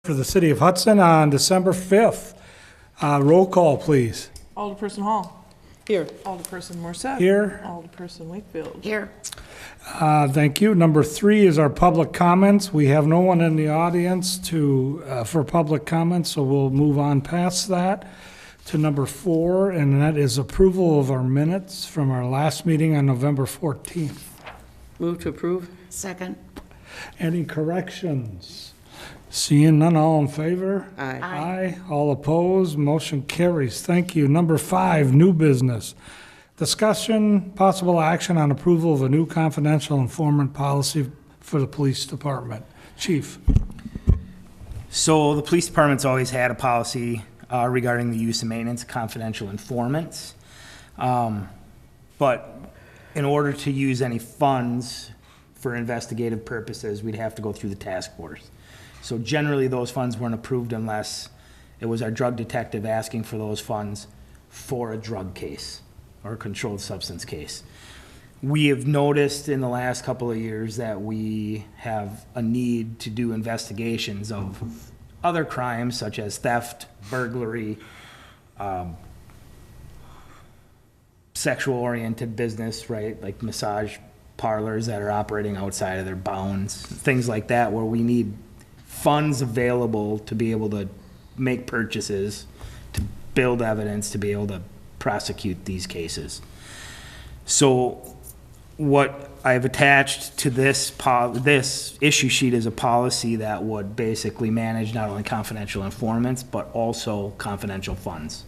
for the city of Hudson on December 5th. Roll call, please. Alderperson Hall. Here. Alderperson Morset. Here. Alderperson Wakefield. Here. Thank you. Number 3 is our public comments. We have no one in the audience for public comments, so we'll move on past that to number 4, and that is approval of our minutes from our last meeting on November 14th. Move to approve. Second. Any corrections? Seeing none, all in favor? Aye. Aye. All opposed, motion carries. Thank you. Number 5, new business. Discussion, possible action on approval of a new confidential informant policy for the police department. Chief. So the police department's always had a policy regarding the use and maintenance of confidential informants. But in order to use any funds for investigative purposes, we'd have to go through the task force. So generally, those funds weren't approved unless it was our drug detective asking for those funds for a drug case or a controlled substance case. We have noticed in the last couple of years that we have a need to do investigations of other crimes such as theft, burglary, sexual-oriented business, right? Like massage parlors that are operating outside of their bounds, things like that, where we need funds available to be able to make purchases, to build evidence, to be able to prosecute these cases. So what I've attached to this issue sheet is a policy that would basically manage not only confidential informants, but also confidential funds.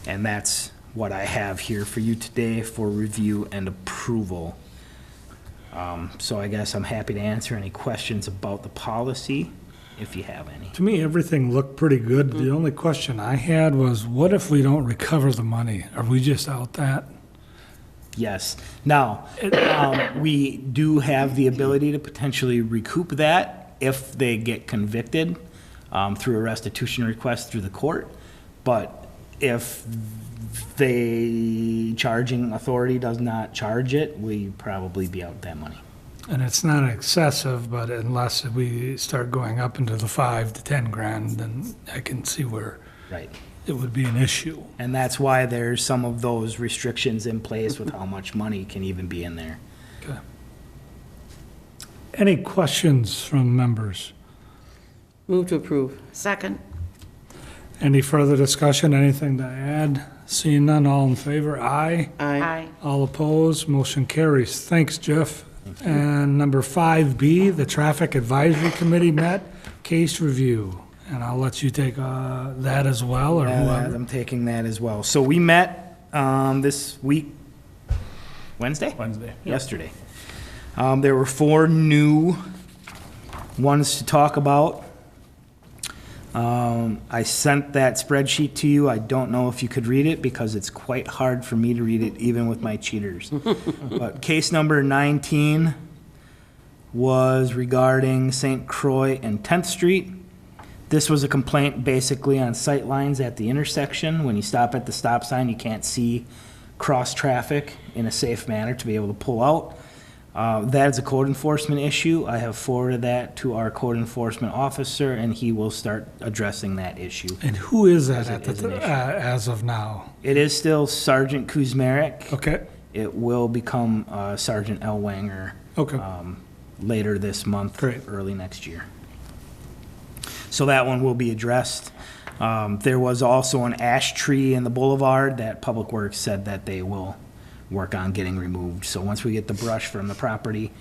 And that's what I have here for you today for review and approval. So I guess I'm happy to answer any questions about the policy, if you have any. To me, everything looked pretty good. The only question I had was, what if we don't recover the money? Are we just out that? Yes. Now, we do have the ability to potentially recoup that if they get convicted through a restitution request through the court. But if the charging authority does not charge it, we probably be out that money. And it's not excessive, but unless we start going up into the 5 to 10 grand, then I can see where Right. it would be an issue. And that's why there's some of those restrictions in place with how much money can even be in there. Okay. Any questions from members? Move to approve. Second. Any further discussion, anything to add? Seeing none, all in favor? Aye. Aye. All opposed, motion carries. Thanks, Jeff. And number 5B, the Traffic Advisory Committee met, case review. And I'll let you take that as well, or whoever. I'm taking that as well. So we met this week, Wednesday? Yesterday. There were 4 new ones to talk about. I sent that spreadsheet to you. I don't know if you could read it because it's quite hard for me to read it even with my cheaters. But case number 19 was regarding St. Croix and 10th Street. This was a complaint basically on sight lines at the intersection. When you stop at the stop sign, you can't see cross traffic in a safe manner to be able to pull out. That is a code enforcement issue. I have forwarded that to our code enforcement officer, and he will start addressing that issue. And who is that It is at an issue. as of now? It is still Sergeant Kuzmarek. Okay, It will become Sergeant Elwanger okay. later this month, Great. early next year. So that one will be addressed. There was also an ash tree in the boulevard that Public Works said that they will work on getting removed. So once we get the brush from the property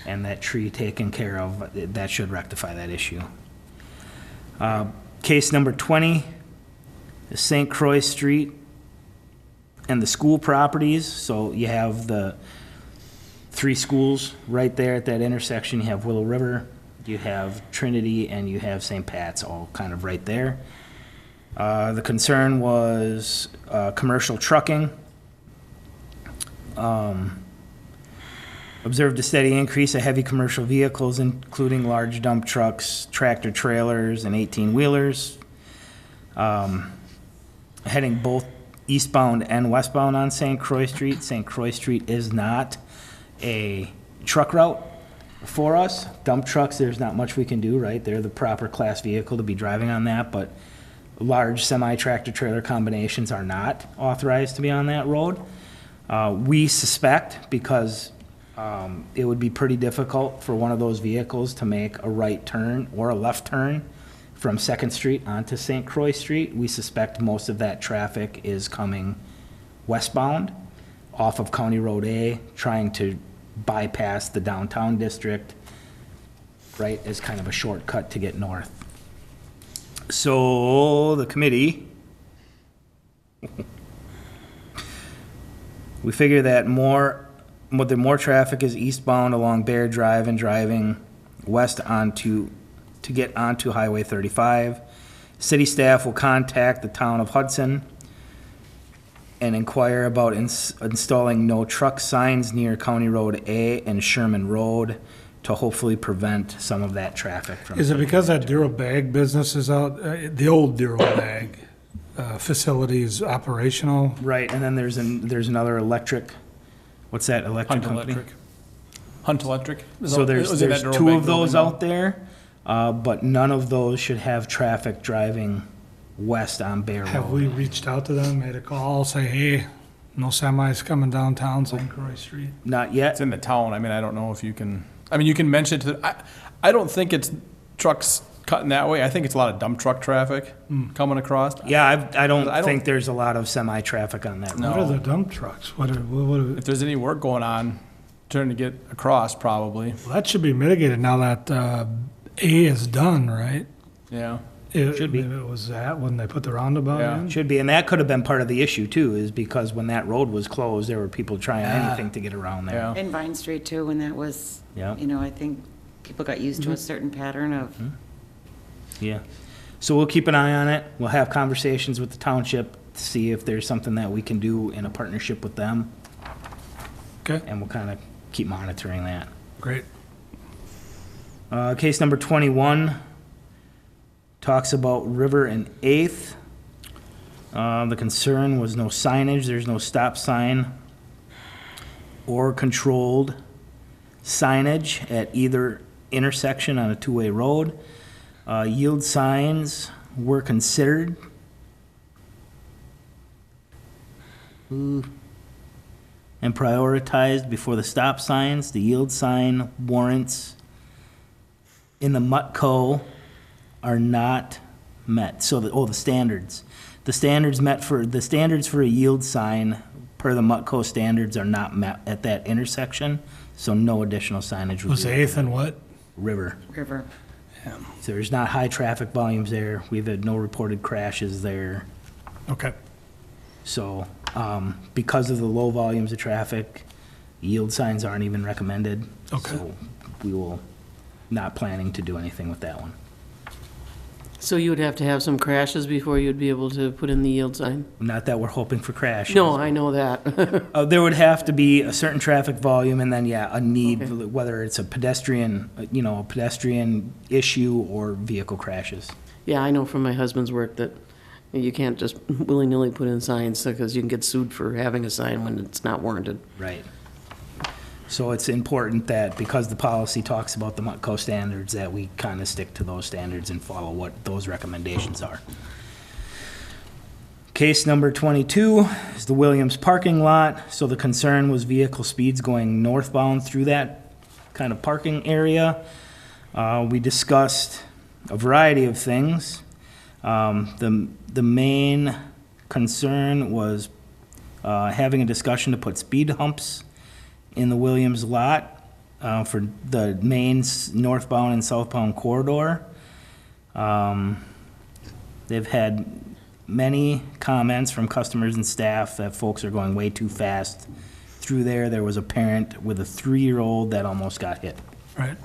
and that tree taken care of, that should rectify that issue. Case number 20 is St. Croix Street and the school properties. So you have the 3 schools right there at that intersection. You have Willow River, you have Trinity, and you have St. Pat's, all kind of right there. The concern was commercial trucking. Observed a steady increase of heavy commercial vehicles, including large dump trucks, tractor trailers, and 18-wheelers, heading both eastbound and westbound on St. Croix Street. St. Croix Street is not a truck route. For us, dump trucks, there's not much we can do, right? They're the proper class vehicle to be driving on that, but large semi-tractor trailer combinations are not authorized to be on that road. We suspect, because it would be pretty difficult for one of those vehicles to make a right turn or a left turn from Second Street onto St. Croix Street. We suspect most of that traffic is coming westbound off of County Road A, trying to bypass the downtown district, right, as kind of a shortcut to get north. So the committee, we figure that the more traffic is eastbound along Bear Drive and driving west to get onto Highway 35. City staff will contact the town of Hudson and inquire about installing no truck signs near County Road A and Sherman Road to hopefully prevent some of that traffic from. Is it because that Duro Bag business is out, the old Duro Bag facility is operational? Right, and then there's another electric, what's that electric Hunt company? Electric. Hunt Electric. So there's Was it that two Durobag of those building? out there, but none of those should have traffic driving west on Bear Road. Have we reached out to them, made a call, say, hey, no semis coming downtown St. Croix Street? Not yet. It's in the town. I mean, I don't know if you can, I mean, you can mention to, I don't think it's trucks cutting that way. I think it's a lot of dump truck traffic coming across. Yeah, I don't I don't- think there's a lot of semi-traffic on that road. No. What are the dump trucks? What If there's any work going on, trying to get across, probably. well, that should be mitigated now that A is done, right? Yeah. Should be. Maybe it was that when they put the roundabout Yeah. in? Should be, and that could have been part of the issue too, is because when that road was closed, there were people trying anything to get around there. Yeah. And Vine Street too, when that was, Yeah. you know, I think people got used to a certain pattern of, Yeah. So we'll keep an eye on it. We'll have conversations with the township to see if there's something that we can do in a partnership with them, Okay, and we'll kind of keep monitoring that. great. Case number 21 talks about River and 8th. The concern was no signage, there's no stop sign or controlled signage at either intersection on a two-way road. Yield signs were considered. And prioritized before the stop signs. The yield sign warrants in the MUTCO are not met. So the standards. The standards for a yield sign per the MUTCO standards are not met at that intersection, so no additional signage would Was be 8th and what? River. river. So there's not high traffic volumes there. We've had no reported crashes there. Okay, So, because of the low volumes of traffic, yield signs aren't even recommended. Okay. So we will, not planning to do anything with that one. So you would have to have some crashes before you'd be able to put in the yield sign? Not that we're hoping for crashes. No, I know that. There would have to be a certain traffic volume and then, yeah, a need, Okay. whether it's a pedestrian issue or vehicle crashes. Yeah, I know from my husband's work that you can't just willy-nilly put in signs because you can get sued for having a sign when it's not warranted. Right. So it's important that, because the policy talks about the MUTCO standards, that we kind of stick to those standards and follow what those recommendations are. Case number 22 is the Williams parking lot. So the concern was vehicle speeds going northbound through that kind of parking area. We discussed a variety of things. The main concern was having a discussion to put speed humps in the Williams lot for the main northbound and southbound corridor. They've had many comments from customers and staff that folks are going way too fast through there. There was a parent with a 3-year-old that almost got hit. right.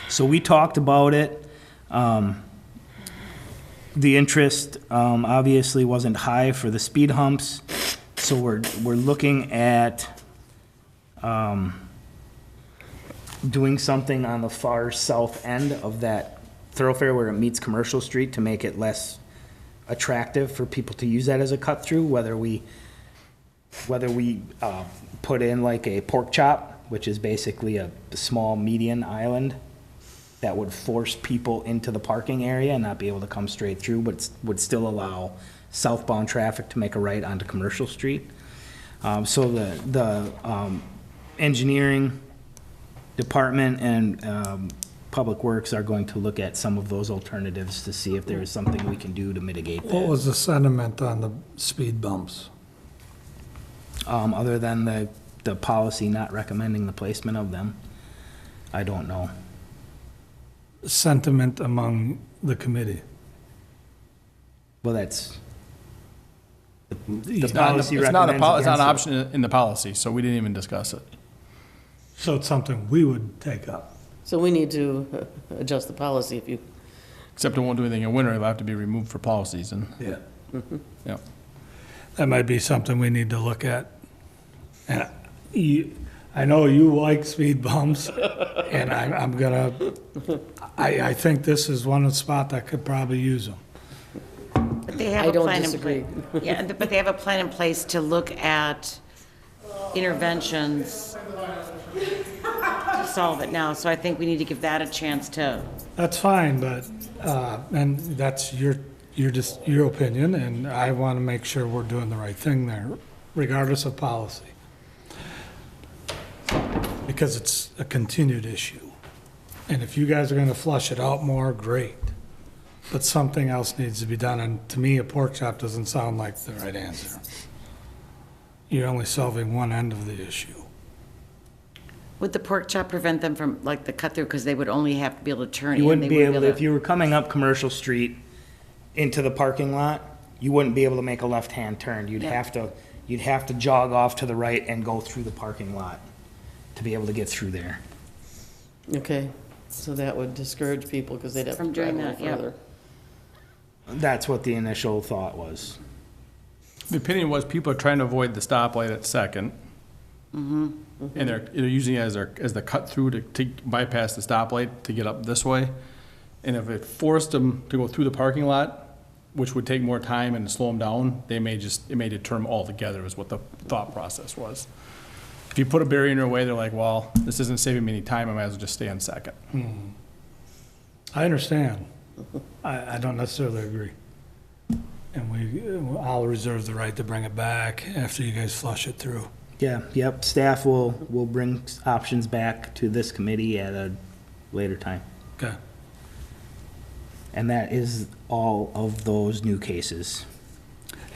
So we talked about it. The interest obviously wasn't high for the speed humps, so we're looking at doing something on the far south end of that thoroughfare where it meets Commercial Street to make it less attractive for people to use that as a cut-through, whether we put in like a pork chop which is basically a small median island that would force people into the parking area and not be able to come straight through, but would still allow southbound traffic to make a right onto Commercial Street. So the engineering department and Public Works are going to look at some of those alternatives to see if there is something we can do to mitigate What that. was the sentiment on the speed bumps? Other than the policy not recommending the placement of them, I don't know. Sentiment among the committee? Well, that's, the It's not, policy it's not a, recommends it's not an against it. option in the policy, so we didn't even discuss it. So it's something we would take up. So we need to adjust the policy if you, Except it won't do anything in winter, it'll have to be removed for plow season. Yeah. Yeah. That might be something we need to look at. And I know you like speed bumps, and I'm gonna, I think this is one spot that could probably use them. But they have I a don't plan in disagree. place. Yeah, but they have a plan in place to look at interventions to solve it now. So I think we need to give that a chance to, That's fine, but, and that's your opinion, and I want to make sure we're doing the right thing there, regardless of policy. Because it's a continued issue. And if you guys are going to flush it out more, great. But something else needs to be done, and to me, a pork chop doesn't sound like the right answer. You're only solving one end of the issue. would the pork chop prevent them from, like, the cut through, because they would only have to be able to turn in? You wouldn't they be wouldn't able to, if you were coming up Commercial Street into the parking lot, you wouldn't be able to make a left-hand turn. You'd Yeah. have to jog off to the right and go through the parking lot to be able to get through there. okay, so that would discourage people because they'd have to From drive a doing little that, yeah. further. That's what the initial thought was. The opinion was people are trying to avoid the stoplight at Second. And they're using it as the cut through to bypass the stoplight to get up this way. And if it forced them to go through the parking lot, which would take more time and slow them down, it may deter them altogether is what the thought process was. If you put a barrier in their way, they're like, well, this isn't saving me any time, I might as well just stay on Second. I understand. I don't necessarily agree. And I'll reserve the right to bring it back after you guys flush it through. Yeah, yep, staff will bring options back to this committee at a later time. Okay. And that is all of those new cases.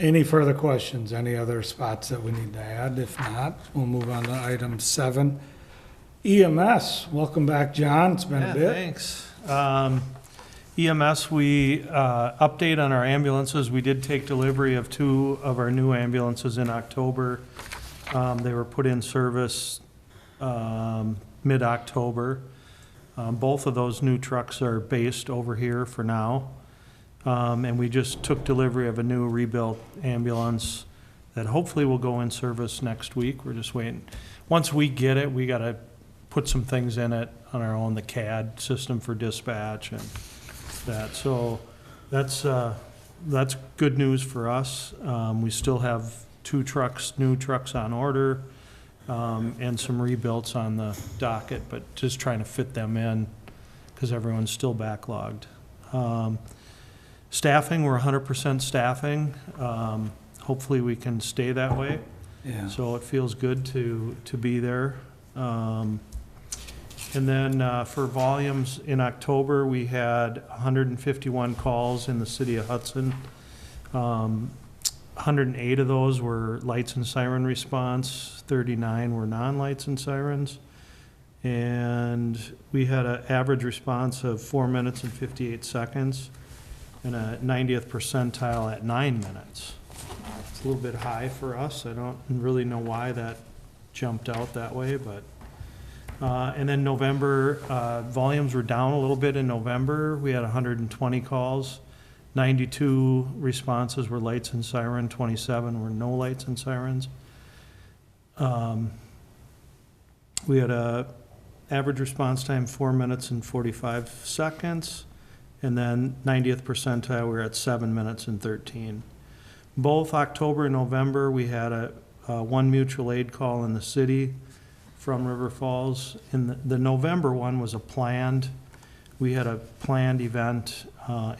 Any further questions? Any other spots that we need to add? If not, we'll move on to item 7. EMS, welcome back, John. It's been a Yeah, bit. thanks. EMS, we, update on our ambulances. We did take delivery of 2 of our new ambulances in October. They were put in service, mid-October. Both of those new trucks are based over here for now. And we just took delivery of a new rebuilt ambulance that hopefully will go in service next week. We're just waiting. Once we get it, we gotta put some things in it on our own, the CAD system for dispatch and that. So that's good news for us. We still have 2 trucks, new trucks on order, and some rebuilds on the docket, but just trying to fit them in because everyone's still backlogged. Staffing, we're 100% staffing. Hopefully we can stay that way. Yeah. So it feels good to be there. And then for volumes, in October, we had 151 calls in the city of Hudson. 108 of those were lights and siren response, 39 were non-lights and sirens. And we had an average response of 4 minutes and 58 seconds and a 90th percentile at 9 minutes. It's a little bit high for us. I don't really know why that jumped out that way, but. And then November, volumes were down a little bit in November. We had 120 calls. 92 responses were lights and siren, 27 were no lights and sirens. We had a average response time 4 minutes and 45 seconds, and then 90th percentile, we were at 7 minutes and 13. Both October and November, we had a one mutual aid call in the city from River Falls. And the November one was we had a planned event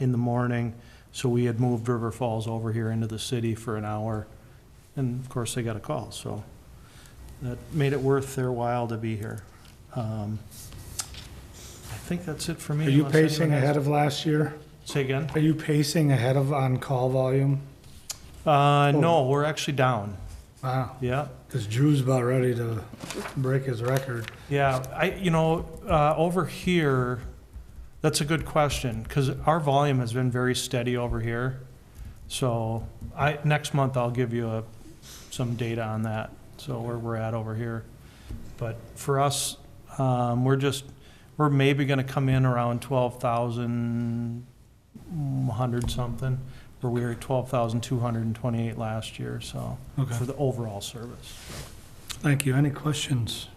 in the morning, so we had moved River Falls over here into the city for an hour. And of course, they got a call, so that made it worth their while to be here. I think that's it for me. Are you unless anyone pacing has- ahead of last year? Say again? Are you pacing ahead of on-call volume? No, we're actually down. Wow, Yeah. because Drew's about ready to break his record. Yeah, over here, that's a good question, because our volume has been very steady over here. So next month I'll give you some data on that, so where we're at over here. But for us, we're maybe gonna come in around 12,100 something, where we were at 12,228 last year, so, Okay. for the overall service. Thank you. Any questions?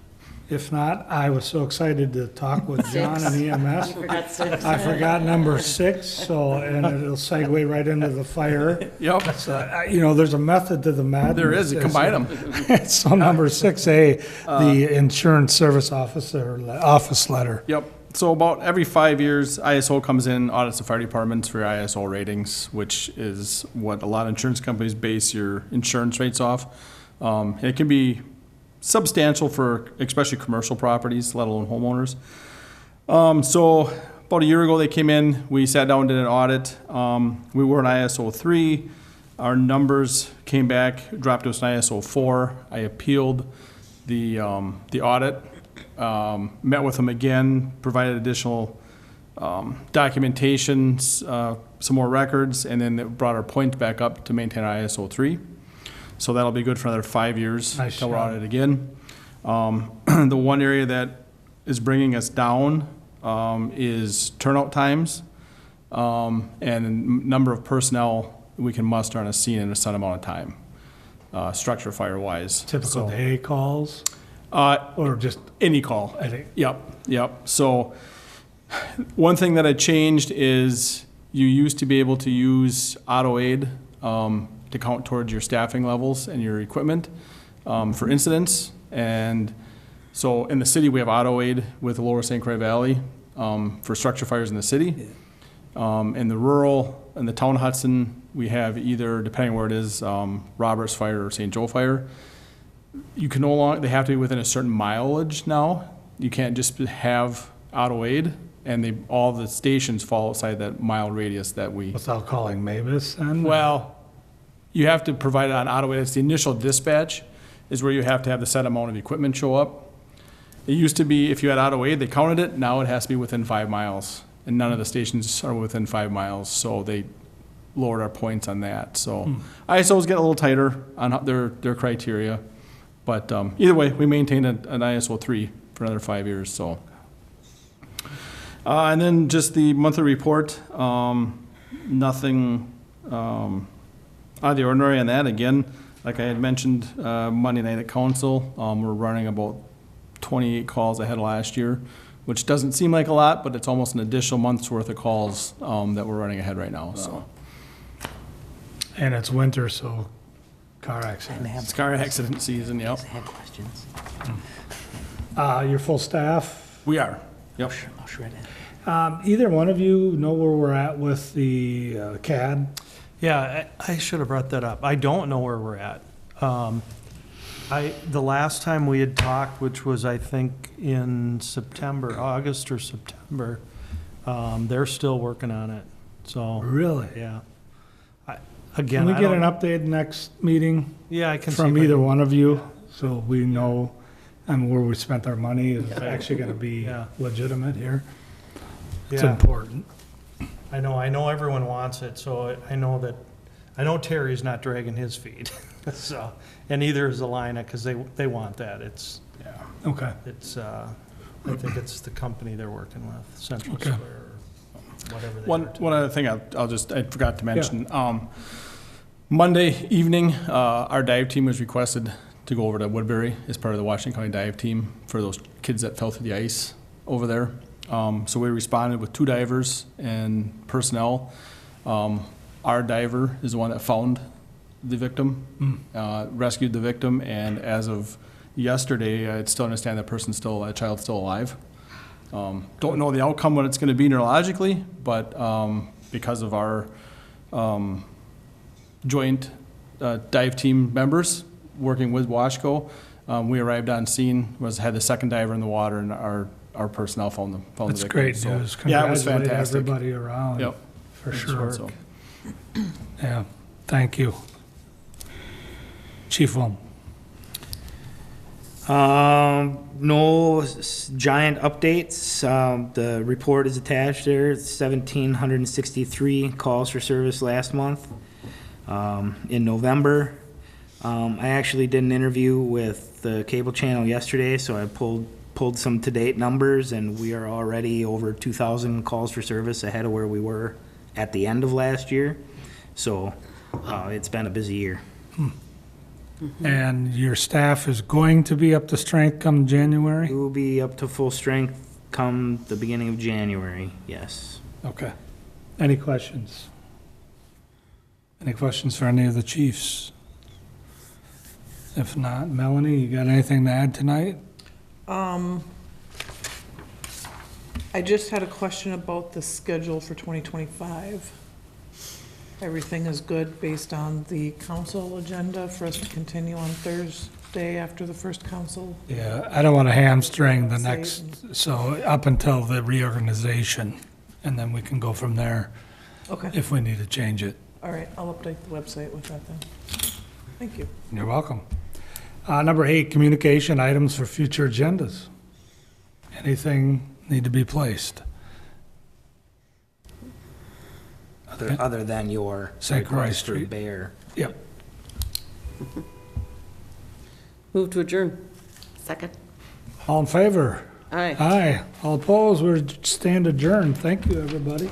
If not, I was so excited to talk with John and EMS. Forgot six. I forgot number 6, and it'll segue right into the fire. Yep, So, there's a method to the madness. there is, you combine them. So number 6A, the insurance service office letter. Yep. So about every 5 years, ISO comes in, audits the fire departments for your ISO ratings, which is what a lot of insurance companies base your insurance rates off. It can be substantial for especially commercial properties, let alone homeowners. So about a year ago, they came in, we sat down and did an audit. We were an ISO 3. Our numbers came back, dropped to us an ISO 4. I appealed the audit. Met with them again, provided additional documentation, some more records, and then it brought our points back up to maintain our ISO 3. So that'll be good for another 5 years Nice till we're job. audited again. The one area that is bringing us down is turnout times and number of personnel we can muster on a scene in a set amount of time, structure fire-wise. Typical So, day calls, Uh, or just, any call. I think, Yep. So one thing that I changed is you used to be able to use auto aid to count towards your staffing levels and your equipment for incidents. And so in the city, we have auto aid with the Lower St. Croix Valley for structure fires in the city. In the rural, in the town of Hudson, we have either, depending where it is, Roberts Fire or St. Joe Fire. You can no longer, they have to be within a certain mileage now. You can't just have auto aid, and all the stations fall outside that mile radius that we, without calling Mavis then? well, you have to provide it on auto aid. It's the initial dispatch is where you have to have the set amount of equipment show up. It used to be if you had auto aid, they counted it. Now it has to be within 5 miles, and none of the stations are within 5 miles, so they lowered our points on that. So ISOs get a little tighter on their criteria. But either way, we maintained an ISO 3 for another 5 years, so. And then just the monthly report, nothing out of the ordinary on that. Again, like I had mentioned, Monday night at council, we're running about 28 calls ahead of last year, which doesn't seem like a lot, but it's almost an additional month's worth of calls that we're running ahead right now, so. And it's winter, so car accident. It's car accident season, yep. I had questions. Your full staff? We are, yep. I'll shred it. Either one of you know where we're at with the CAD? Yeah, I should have brought that up. I don't know where we're at. The last time we had talked, which was, I think, in September, August or September, they're still working on it, so, Really? yeah. Can Again, we I get an don't, update next meeting yeah, I can see. from if I either can- one of you? So we know, where we spent our money is actually gonna be Yeah. legitimate here. It's Yeah, important. I know everyone wants it, so I know Terry's not dragging his feet, so, and neither is Alina, because they want that. It's, Okay. I think it's the company they're working with, Central Okay. Square, or whatever they One are. other thing I forgot to mention. Monday evening, our dive team was requested to go over to Woodbury as part of the Washington County dive team for those kids that fell through the ice over there. So we responded with 2 divers and personnel. Our diver is the one that found the victim, rescued the victim, and as of yesterday. I still understand that child's still alive. Don't know the outcome, what it's gonna be neurologically, but, because of our, joint, dive team members working with Washco, we arrived on scene, had the second diver in the water, and our personnel found the victim. That's great So, news. Yeah, it was Congratulate fantastic. everybody around. Yep. For sure. So, Yeah, thank you. Chief Wilm. No giant updates. The report is attached there. 1,763 calls for service last month. In November, I actually did an interview with the cable channel yesterday, so I pulled some to-date numbers, and we are already over 2,000 calls for service ahead of where we were at the end of last year. So it's been a busy year. And your staff is going to be up to strength come January? We will be up to full strength come the beginning of January, yes. Okay. Any questions? Any questions for any of the chiefs? If not, Melanie, you got anything to add tonight? I just had a question about the schedule for 2025. Everything is good based on the council agenda for us to continue on Thursday after the first council? Yeah, I don't want to hamstring the Say- next, so up until the reorganization, and then we can go from there Okay, if we need to change it. all right, I'll update the website with that then. Thank you. You're welcome. Number 8, communication items for future agendas. Anything need to be placed? Other than your St. Croix request for Street. Bear. Yep. Move to adjourn. Second? All in favor? Aye. Aye. All opposed? We're stand adjourned. Thank you, everybody.